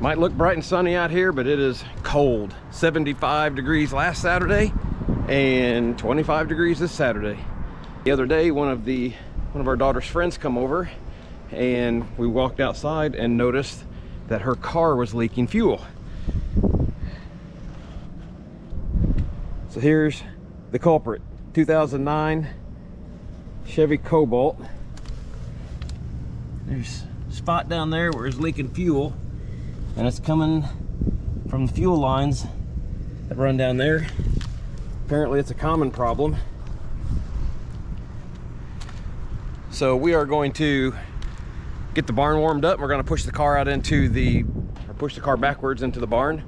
Might look bright and sunny out here, but it is cold. 75 degrees last Saturday and 25 degrees this Saturday. The other day, one of our daughter's friends come over, and we walked outside and noticed that her car was leaking fuel. So here's the culprit. 2009 Chevy Cobalt. There's a spot down there where it's leaking fuel, and it's coming from the fuel lines that run down there. Apparently it's a common problem. So we are going to get the barn warmed up. We're going to push the car out into push the car backwards into the barn,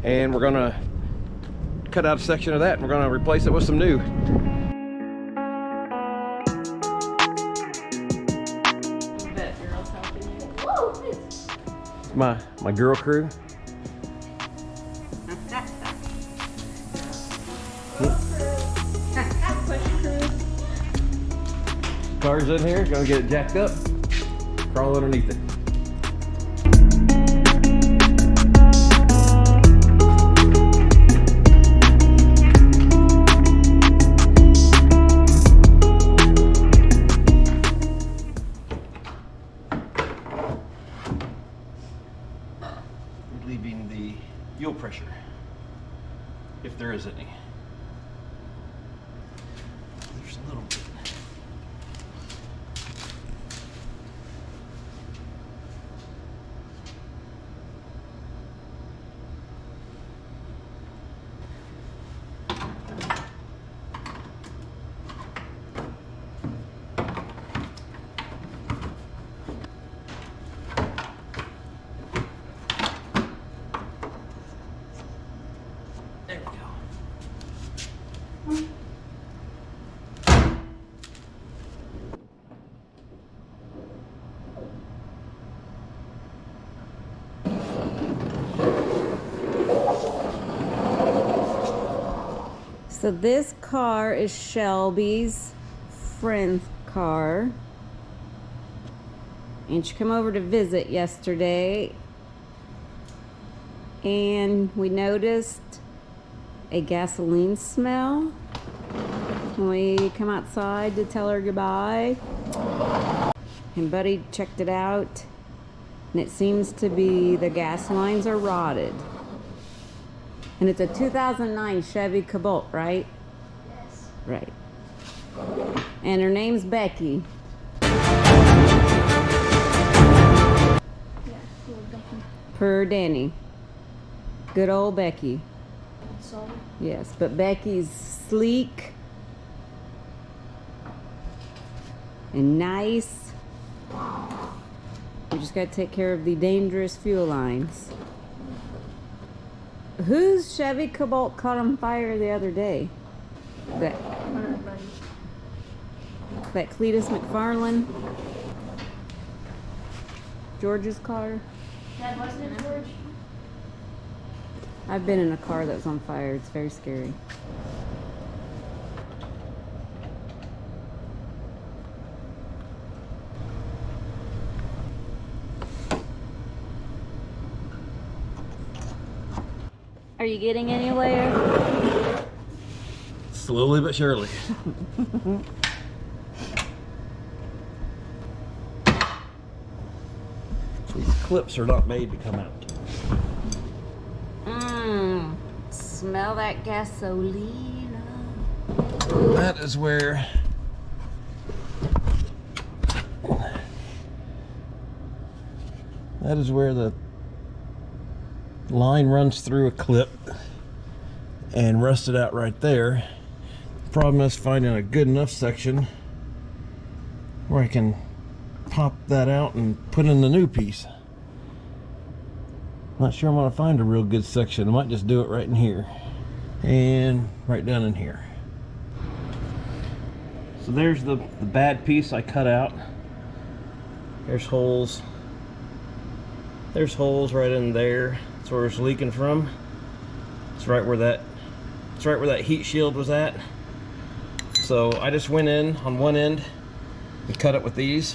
and we're going to cut out a section of that, and we're going to replace it with some new. Bet girls helping you. Whoa! My girl crew. Car's in here, gonna get it jacked up, crawl underneath it. Relieving the fuel pressure, if there is any. There's a little bit. There we go. So this car is Shelby's friend's car, and she came over to visit yesterday, and we noticed a gasoline smell when we come outside to tell her goodbye, and Buddy checked it out, and it seems to be the gas lines are rotted. And it's a 2009 Chevy Cobalt, right? Yes. Right. And her name's Becky. Yeah, little Becky. Per Danny. Good old Becky. So, Yes, but Becky's sleek and nice. We just got to take care of the dangerous fuel lines. Whose Chevy Cobalt caught on fire the other day? That Cletus McFarlane? George's car? Dad, wasn't it George? I've been in a car that was on fire. It's very scary. Are you getting anywhere? Slowly but surely. These clips are not made to come out. Smell that gasoline. That is where the line runs through a clip and rusted out right there. The problem is finding a good enough section where I can pop that out and put in the new piece. Not sure I'm gonna find a real good section. I might just do it right in here and right down in here. So there's the bad piece I cut out. There's holes. There's holes right in there. That's where it's leaking from. It's right where that heat shield was at. So I just went in on one end and cut it with these,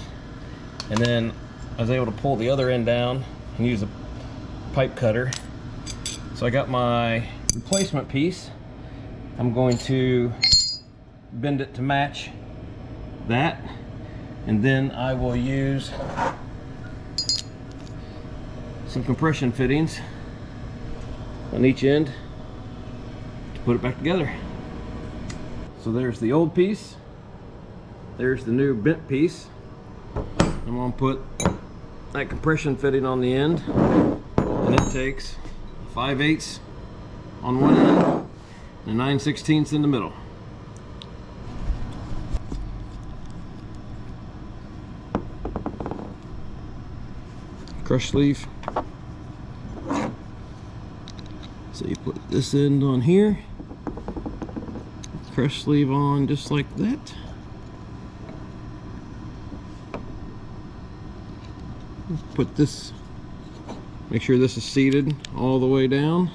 and then I was able to pull the other end down and use a pipe cutter. So I got my replacement piece. I'm going to bend it to match that, and then I will use some compression fittings on each end to put it back together. So there's the old piece, there's the new bent piece. I'm going to put that compression fitting on the end, and it takes 5/8 on one end and 9/16 in the middle. Crush sleeve. So you put this end on here, crush sleeve on just like that. Put this, make sure this is seated all the way down.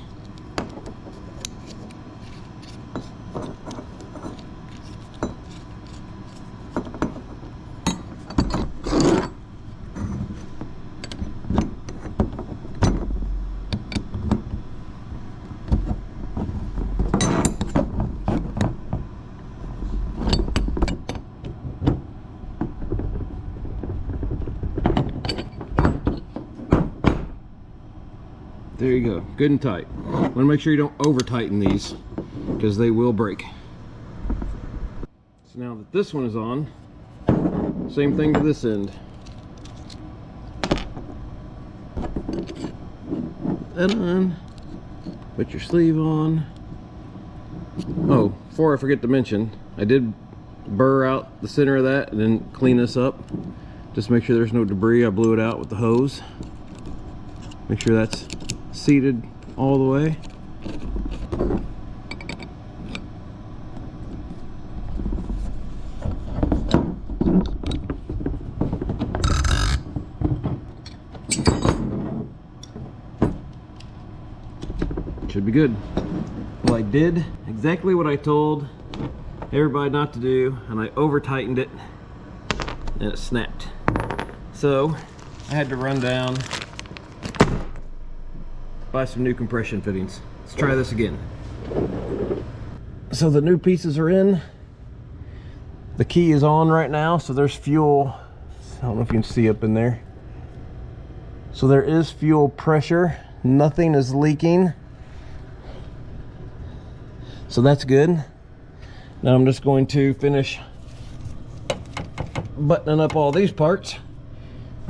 There you go, good and tight. Want to make sure you don't over tighten these because they will break. So now that this one is on, same thing to this end. Put that on, put your sleeve on. Oh, before I forget to mention, I did burr out the center of that and then clean this up. Just make sure there's no debris. I blew it out with the hose. Make sure that's seated all the way. Should be good. Well, I did exactly what I told everybody not to do, and I over tightened it and it snapped. So I had to run down, buy some new compression fittings. Let's try this again. So the new pieces are in. The key is on right now, so there's fuel. I don't know if you can see up in there. So there is fuel pressure. Nothing is leaking. So that's good. Now I'm just going to finish buttoning up all these parts,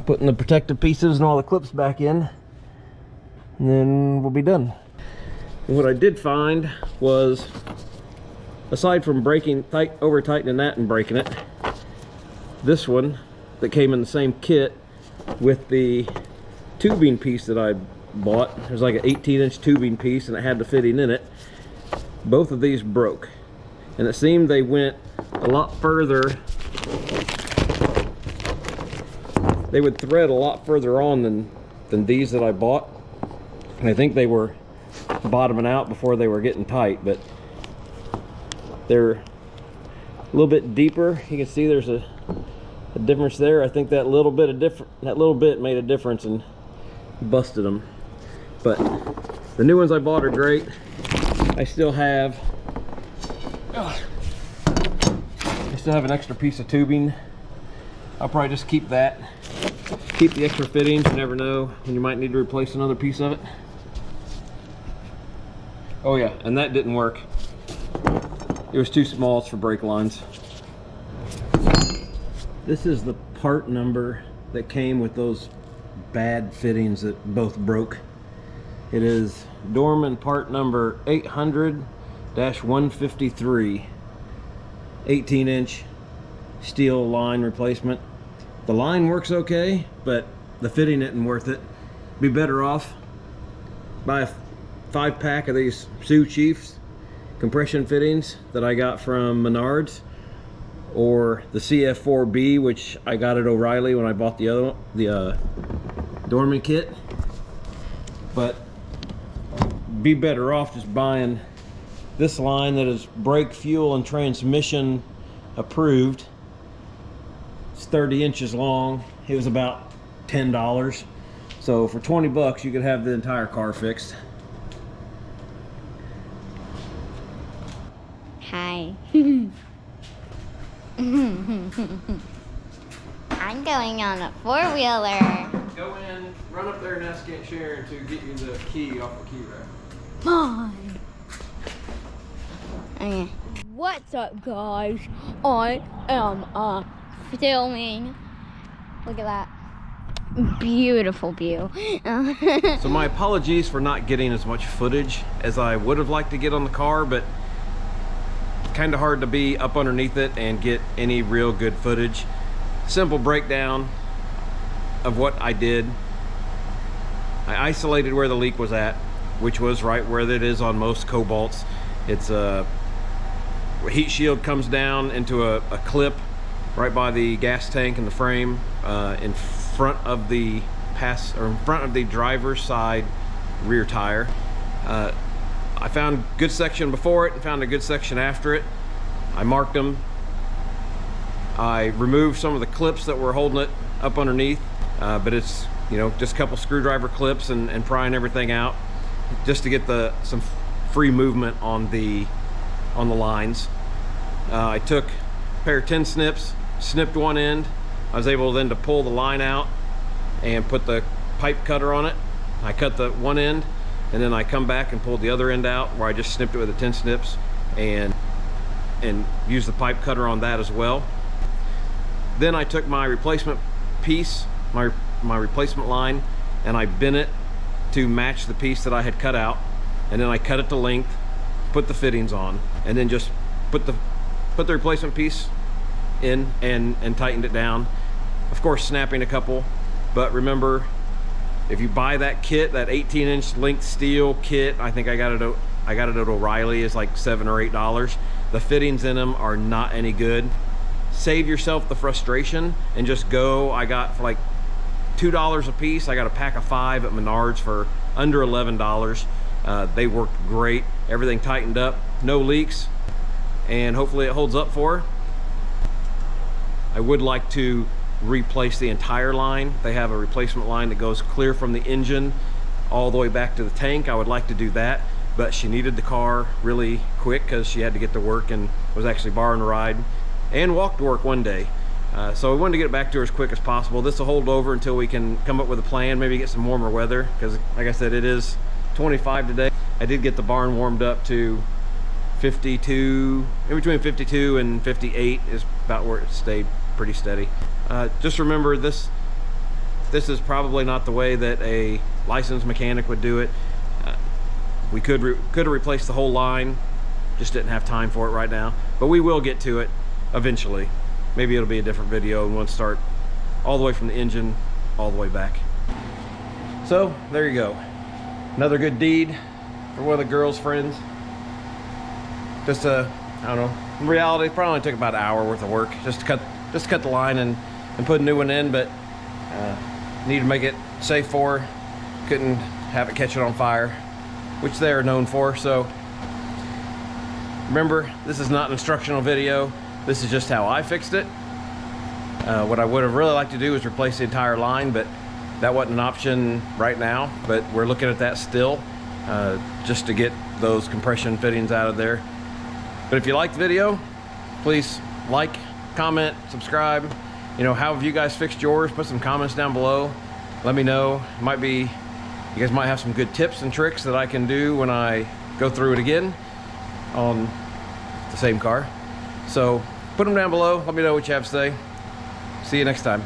putting the protective pieces and all the clips back in, and then we'll be done. And what I did find was, aside from over tightening that and breaking it, this one that came in the same kit with the tubing piece that I bought, there's like an 18-inch tubing piece and it had the fitting in it. Both of these broke, and it seemed they went a lot further. They would thread a lot further on than these that I bought. And I think they were bottoming out before they were getting tight, but they're a little bit deeper. You can see there's a difference there. I think that little bit made a difference and busted them. But the new ones I bought are great. I still have an extra piece of tubing. I'll probably just keep that. Keep the extra fittings. You never know when you might need to replace another piece of it. Oh yeah, and that didn't work. It was too small. It's for brake lines. This is the part number that came with those bad fittings that both broke. It is Dorman part number 800-153, 18-inch steel line replacement. The line works okay, but the fitting isn't worth it. Be better off buy a 5-pack of these Sioux Chiefs compression fittings that I got from Menards, or the CF4B, which I got at O'Reilly when I bought the Dorman kit. But be better off just buying this line that is brake, fuel, and transmission approved. It's 30 inches long. It was about $10. So for 20 bucks, you could have the entire car fixed. Hi. I'm going on a four-wheeler. Go in, run up there and ask Aunt Sharon to get you the key off the key rack. Mine. Okay. What's up, guys? I am Filming. Look at that. Beautiful view. So my apologies for not getting as much footage as I would have liked to get on the car, but kind of hard to be up underneath it and get any real good footage. Simple breakdown of what I did. I isolated where the leak was at, which was right where it is on most Cobalts. It's a heat shield comes down into a clip right by the gas tank and the frame, in front of the in front of the driver's side rear tire. I found a good section before it and found a good section after it. I marked them. I removed some of the clips that were holding it up underneath, but it's, you know, just a couple screwdriver clips and prying everything out just to get some free movement on the lines. I took a pair of tin snips, snipped one end. I was able then to pull the line out and put the pipe cutter on it. I cut the one end, and then I come back and pulled the other end out where I just snipped it with the tin snips and used the pipe cutter on that as well. Then I took my replacement piece, my replacement line, and I bent it to match the piece that I had cut out, and then I cut it to length, put the fittings on, and then just put the replacement piece in and tightened it down. Of course, snapping a couple, but remember, if you buy that kit, that 18-inch length steel kit, I think I got it at O'Reilly, is like $7 or $8. The fittings in them are not any good. Save yourself the frustration and just go. I got for like $2 a piece. I got a pack of 5 at Menards for under $11. They worked great. Everything tightened up, no leaks, and hopefully it holds up for her. I would like to replace the entire line. They have a replacement line that goes clear from the engine all the way back to the tank. I would like to do that, but she needed the car really quick because she had to get to work and was actually borrowing a ride and walk to work one day. So we wanted to get it back to her as quick as possible. This will hold over until we can come up with a plan, maybe get some warmer weather, because like I said, it is 25 today. I did get the barn warmed up to 52, in between 52 and 58 is about where it stayed pretty steady. Just remember, this is probably not the way that a licensed mechanic would do it. We could have replaced the whole line, just didn't have time for it right now, but we will get to it eventually. Maybe it'll be a different video and we'll start all the way from the engine all the way back. So there you go, another good deed for one of the girls' friends. Just I don't know, in reality it probably only took about an hour worth of work just to cut the line and put a new one in, but need to make it safe for her. Couldn't have it catch it on fire, which they are known for. So remember, this is not an instructional video. This is just how I fixed it. What I would have really liked to do is replace the entire line, but that wasn't an option right now. But we're looking at that still, just to get those compression fittings out of there. But if you liked the video, please like, comment, subscribe. You know, how have you guys fixed yours? Put some comments down below. Let me know. You guys might have some good tips and tricks that I can do when I go through it again on the same car. So put them down below. Let me know what you have to say. See you next time.